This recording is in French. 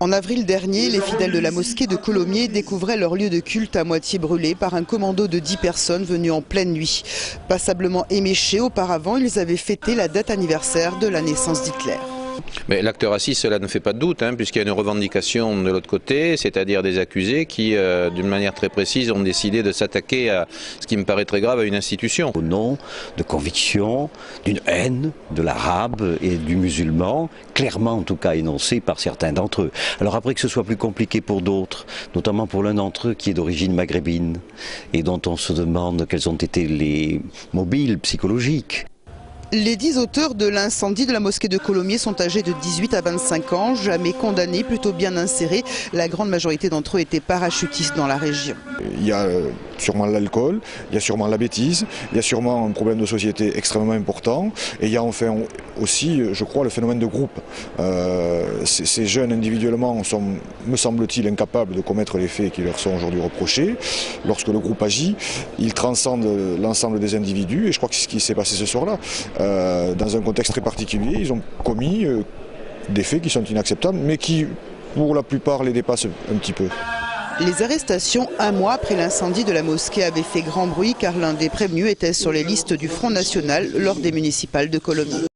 En avril dernier, les fidèles de la mosquée de Colomiers découvraient leur lieu de culte à moitié brûlé par un commando de 10 personnes venues en pleine nuit. Passablement éméchés auparavant, ils avaient fêté la date anniversaire de la naissance d'Hitler. Mais l'acteur raciste, cela ne fait pas de doute, puisqu'il y a une revendication de l'autre côté, c'est-à-dire des accusés qui, d'une manière très précise, ont décidé de s'attaquer à ce qui me paraît très grave à une institution. Au nom de convictions, d'une haine de l'arabe et du musulman, clairement en tout cas énoncée par certains d'entre eux. Alors après que ce soit plus compliqué pour d'autres, notamment pour l'un d'entre eux qui est d'origine maghrébine et dont on se demande quels ont été les mobiles psychologiques. Les 10 auteurs de l'incendie de la mosquée de Colomiers sont âgés de 18 à 25 ans, jamais condamnés, plutôt bien insérés. La grande majorité d'entre eux étaient parachutistes dans la région. Il y a sûrement l'alcool, il y a sûrement la bêtise, il y a sûrement un problème de société extrêmement important et il y a enfin aussi, je crois, le phénomène de groupe. Ces jeunes individuellement sont, me semble-t-il, incapables de commettre les faits qui leur sont aujourd'hui reprochés. Lorsque le groupe agit, il transcende l'ensemble des individus et je crois que c'est ce qui s'est passé ce soir-là. Dans un contexte très particulier, ils ont commis des faits qui sont inacceptables, mais qui, pour la plupart, les dépassent un petit peu. Les arrestations, un mois après l'incendie de la mosquée, avaient fait grand bruit car l'un des prévenus était sur les listes du Front National lors des municipales de Colomiers.